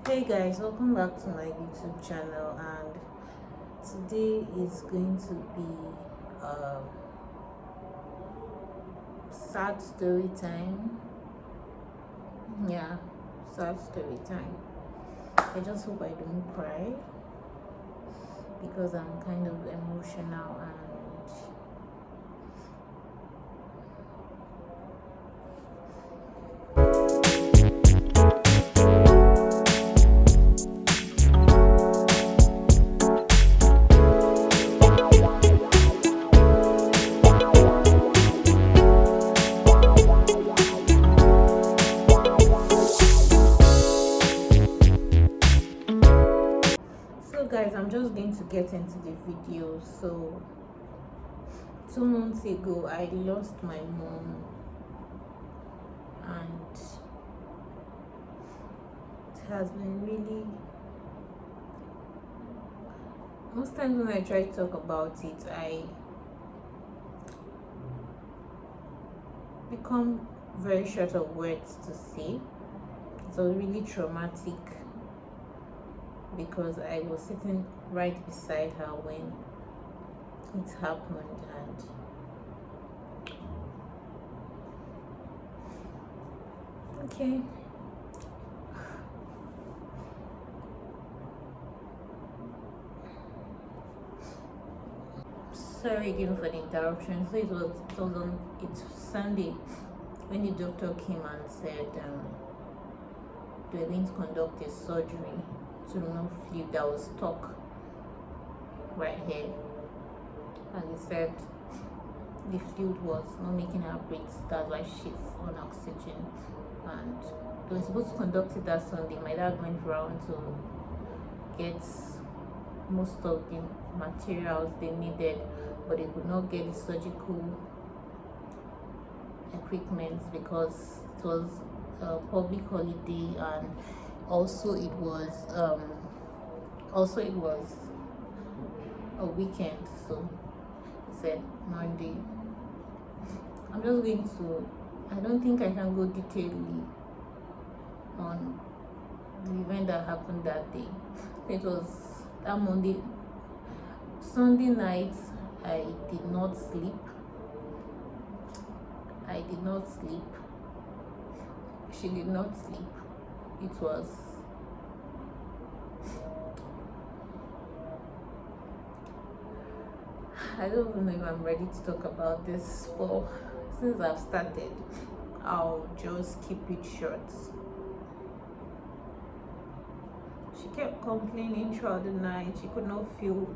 Hey guys, welcome back to my YouTube channel, and today is going to be a sad story time. Yeah, sad story time. I just hope I don't cry because I'm kind of emotional and so guys, I'm just going to get into the video. So 2 months ago I lost my mom, and it has been really, most times when I try to talk about it, I become very short of words to say. It was really traumatic because I was sitting right beside her when it happened, and okay. Sorry again for the interruption. So it's Sunday when the doctor came and said they were going to conduct a surgery to remove fluid that was stuck right here, and he said the fluid was not making her breathe. That's why she's on oxygen, and they were supposed to conduct it that Sunday. My dad went around to get most of the materials they needed, but they could not get the surgical equipment because it was a public holiday, and also it was a weekend. So he said Monday. I'm just going to, I don't think I can go detailedly on the event that happened that day. It was that Monday. Sunday night I did not sleep. She did not sleep. It was, I don't even know if I'm ready to talk about this, but since I've started, I'll just keep it short. She kept complaining throughout the night. She could not feel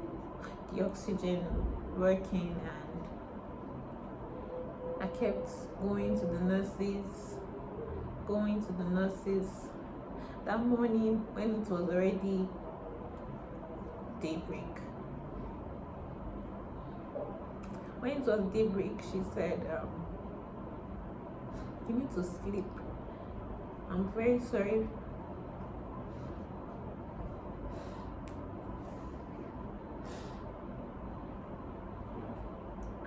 the oxygen working, and I kept going to the nurses. That morning, when it was already daybreak, she said, you need to sleep. I'm very sorry.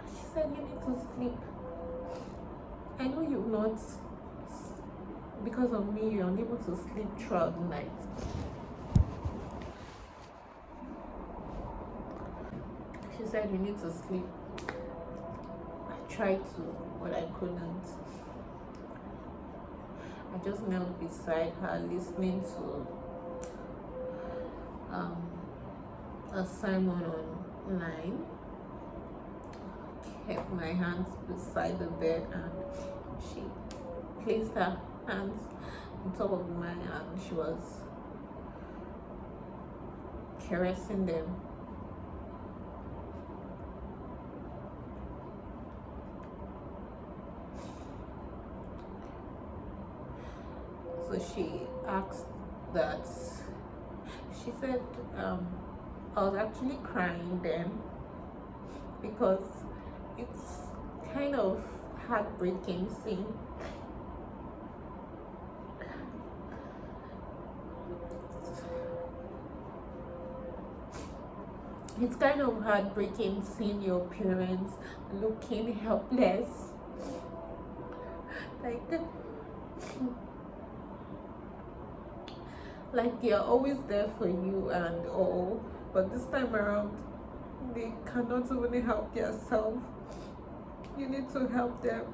She said, you need to sleep. I know you've not, because of me, you're unable to sleep throughout the night. She said, you need to sleep. I tried to, but I couldn't. I just knelt beside her, listening to a sermon online. Kept my hands beside the bed, and she placed her hands on top of mine, and she was caressing them. So she asked that, she said, I was actually crying then because it's kind of heartbreaking seeing your parents looking helpless, like like they are always there for you and all, but this time around they cannot even help themselves. You need to help them.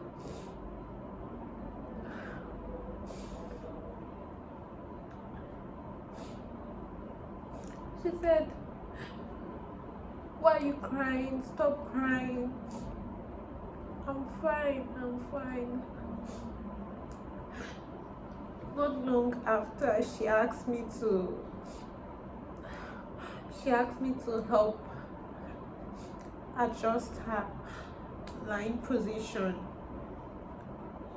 She said, why are you crying? Stop crying. I'm fine, I'm fine. Not long after, she asked me to help adjust her lying position,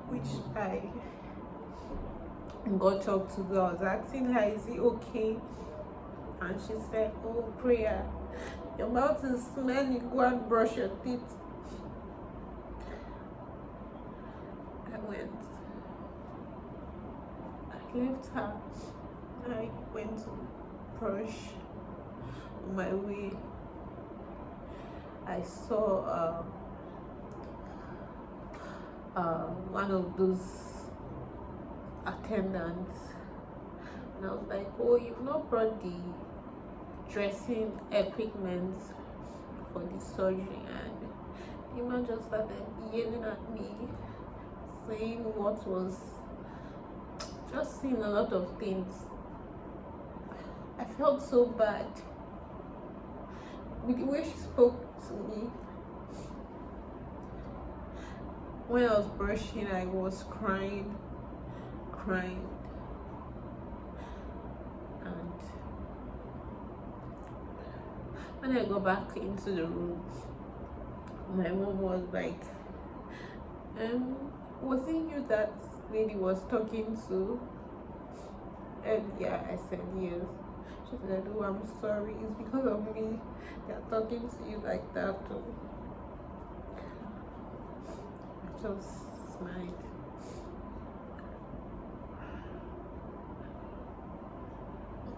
which I got up to do. I was asking her, is it okay? And she said, oh, prayer, your mouth is smelly, go and brush your teeth. I left her. I went to brush. On my way, I saw one of those attendants, and I was like, oh, you've not brought the dressing equipment for the surgery. And the man just started yelling at me, saying what was, just saying a lot of things. I felt so bad with the way she spoke to me. When I was brushing, I was crying. And when I got back into the room, my mom was like, was it you that lady was talking to? And yeah, I said yes. She said, oh, I'm sorry, it's because of me they're talking to you like that too. I just smiled.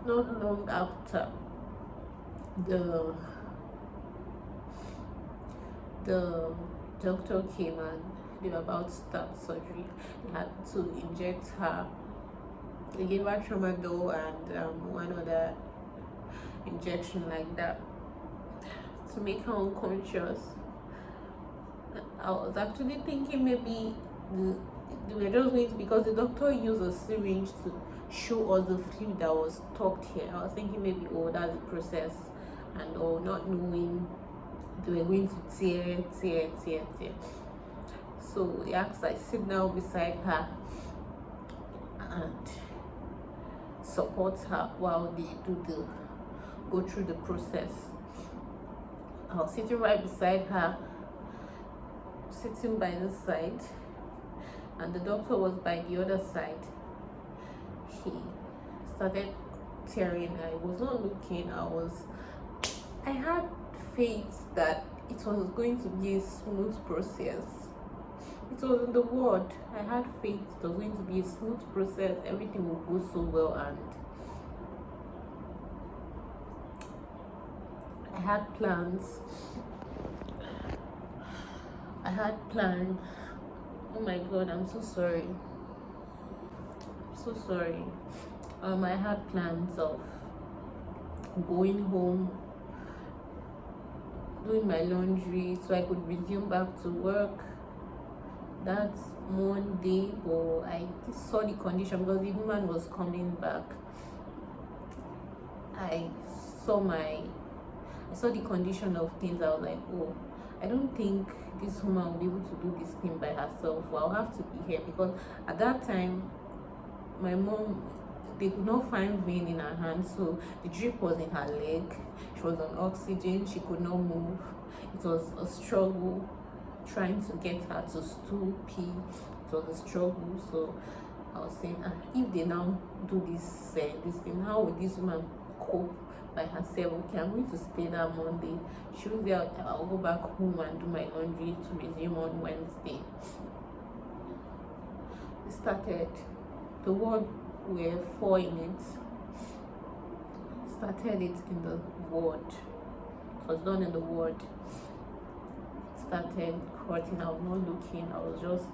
Not long after, the doctor came and they were about to start surgery. They had to inject her. They gave her tramadol and one other injection like that to make her unconscious. I was actually thinking maybe they were just going to, because the doctor used a syringe to show us the fluid that was stopped here. I was thinking maybe, oh, that's the process, and or not knowing they were going to tear. So they asked I sit down beside her and support her while they go through the process. I was sitting right beside her, sitting by this side, and the doctor was by the other side. He started tearing. I was not looking. I had faith that it was going to be a smooth process. It was in the ward. I had faith it was going to be a smooth process. Everything would go so well, and I had plans. Oh my god, I'm so sorry. I had plans of going home, doing my laundry so I could resume back to work that Monday, but I saw the condition because the woman was coming back. I saw the condition of things. I was like, oh, I don't think this woman will be able to do this thing by herself. I'll have to be here, because at that time my mom, they could not find vein in her hand, so the drip was in her leg. She was on oxygen, she could not move. It was a struggle trying to get her to stool, pee. It was a struggle. So I was saying, if they now do this thing, how would this woman cope by herself? Okay, I'm going to stay that Monday. Tuesday I'll go back home and do my laundry to resume on Wednesday. We started the ward. Were 4 in it. Started it in the ward. It was done in the ward. Started cutting. I was not looking. I was just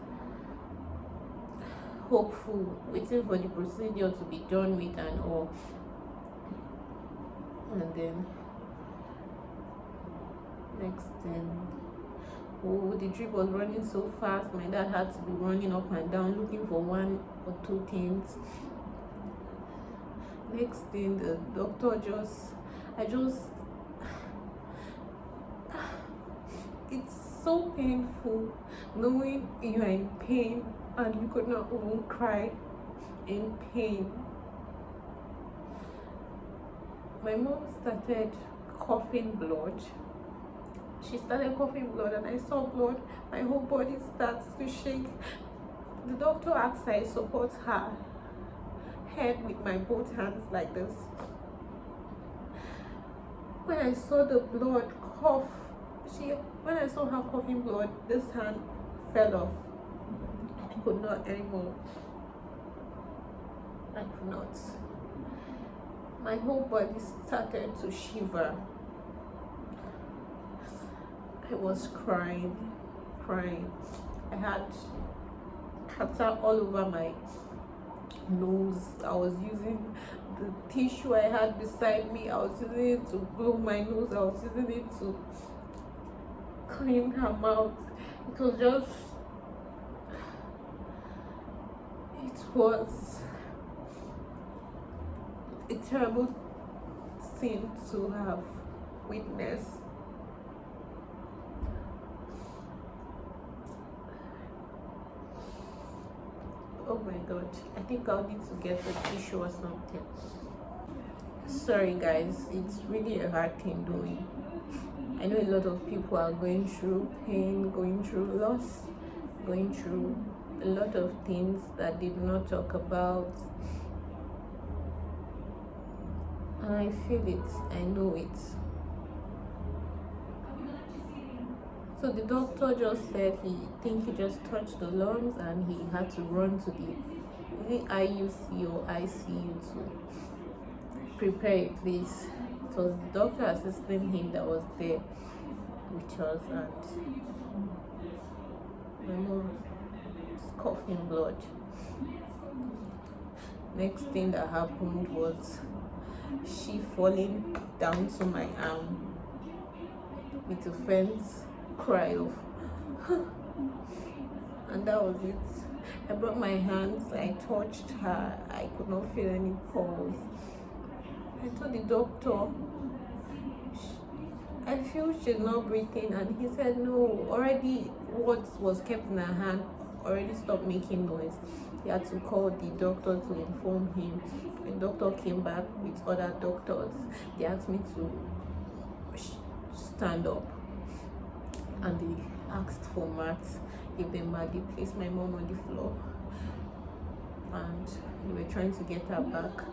hopeful, waiting for the procedure to be done with and all. And then next thing, oh, the drip was running so fast. My dad had to be running up and down looking for one or two things. Next thing, the doctor it's so painful knowing you are in pain and you could not even cry in pain. My mom started coughing blood. She started coughing blood and I saw blood. My whole body starts to shake. The doctor asked I support her head with my both hands like this. When I saw the blood cough, when I saw her coughing blood, this hand fell off. I could not anymore. I could not. My whole body started to shiver. I was crying. I had catarrh all over my nose. I was using the tissue I had beside me. I was using it to blow my nose. I was using it to clean her mouth. It was a terrible thing to have witnessed. Oh my god, I think I'll need to get a tissue or something. Sorry guys, it's really a hard thing doing. I know a lot of people are going through pain, going through loss, going through a lot of things that they do not talk about. And I feel it, I know it. So the doctor just said he just touched the lungs and he had to run to the IUC or ICU to prepare a place. It was the doctor assisting him that was there with us, and my mom is coughing blood. Next thing that happened was she falling down to my arm with a faint cry of and that was it. I brought my hands, I touched her, I could not feel any pulse. I told the doctor, I feel she's not breathing, and he said no, already what was kept in her hand already stopped making noise. He had to call the doctor to inform him. The doctor came back with other doctors. They asked me to stand up and they asked for mats. Gave them mat. They placed my mom on the floor and they were trying to get her back.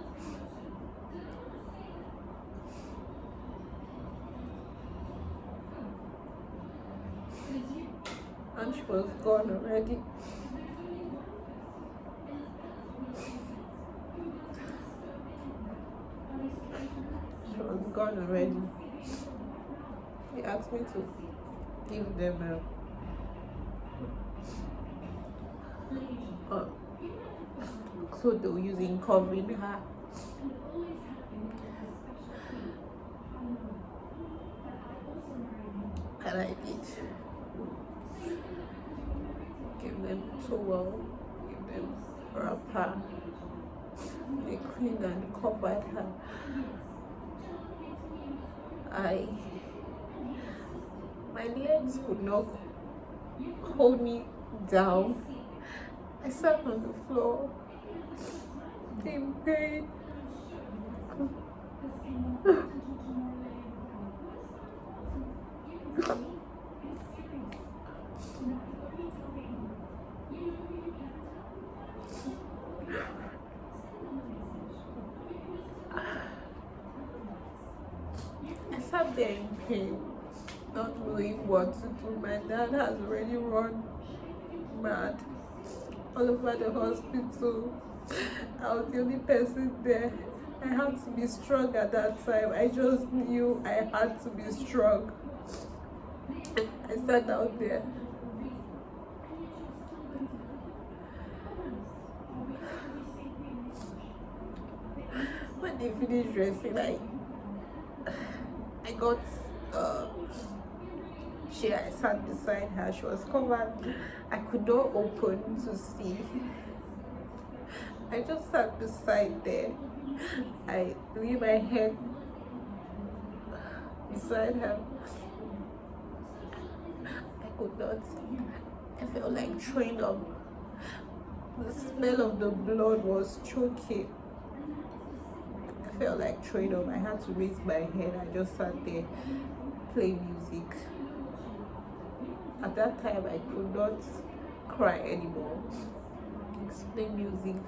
And she was gone already. She was gone already. He asked me to give them clothes they were using covering her. And I did. Give them towel, give them wrapper. They cleaned and covered her. My legs could not hold me down. I sat on the floor in pain. I sat there in pain, not knowing what to do. My dad has already run mad all over the hospital. I was the only person there. I had to be strong at that time. I just knew I had to be strong. I sat out there. they finished dressing, I got I sat beside her. She was covered. I could not open to see. I just sat beside there. I laid my head beside her. I could not. I felt like throwing up. The smell of the blood was choking. I felt like throwing up. I had to raise my head. I just sat there, play music. At that time, I could not cry anymore. Just play music.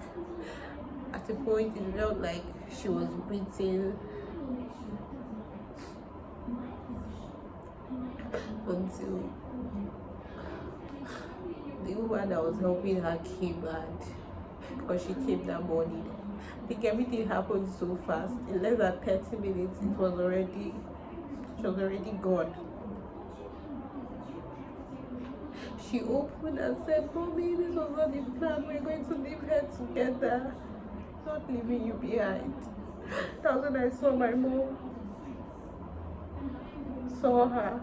At a point, it felt like she was breathing until the woman that was helping her came, and because she came that morning, I think everything happened so fast. In less than 30 minutes, she was already gone. She opened and said, "Mommy, this was not the plan. We're going to leave here together, not leaving you behind." That was when I saw my mom, saw her.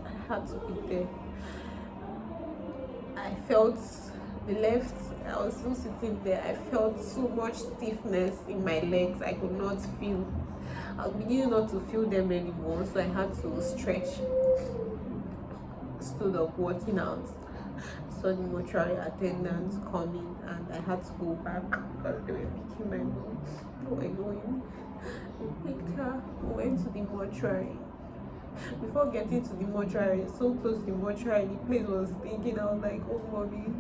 I had to be there. I felt I was still sitting there. I felt so much stiffness in my legs. I could not feel. I was beginning not to feel them anymore, so I had to stretch. Stood up, walking out. Saw the mortuary attendants coming, and I had to go back because they were picking my mom. They were going. We picked her. We went to the mortuary. Before getting to the mortuary, so close to the mortuary, the place was stinking. I was like, "Oh, Mommy,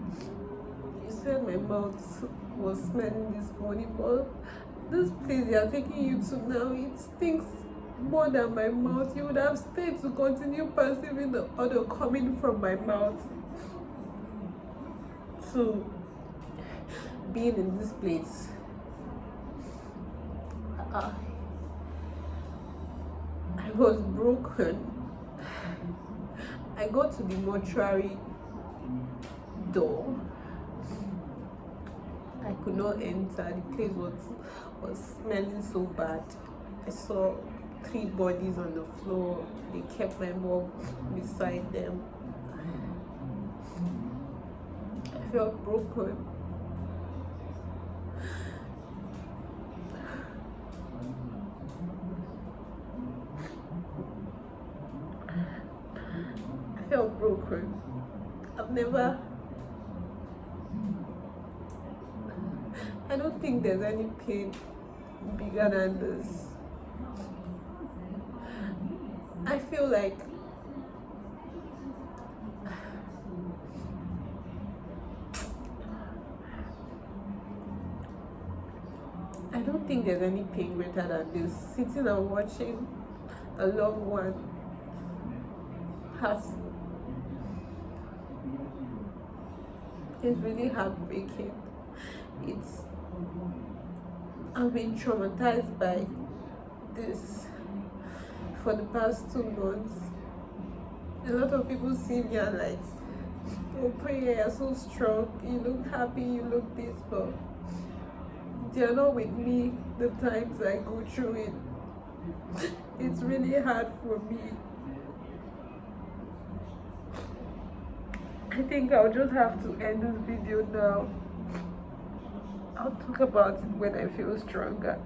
you said my mouth was smelling this morning, but this place they are taking you to now, it stinks more than my mouth. You would have stayed to continue perceiving the odor coming from my mouth to being in this place." I was broken. I got to the mortuary door. I could not enter. The place was smelling so bad. I saw 3 bodies on the floor. They kept my mom beside them. I felt broken. I felt broken. I don't think there's any pain bigger than this. I feel like I don't think there's any pain greater than this. Sitting and watching a loved one pass. It's really heartbreaking. I've been traumatized by this for the past 2 months. A lot of people see me and like, "Oh, Priya, you're so strong, you look happy, you look this," but they're not with me the times I go through it. It's really hard for me. I think I'll just have to end this video now. I'll talk about it when I feel stronger.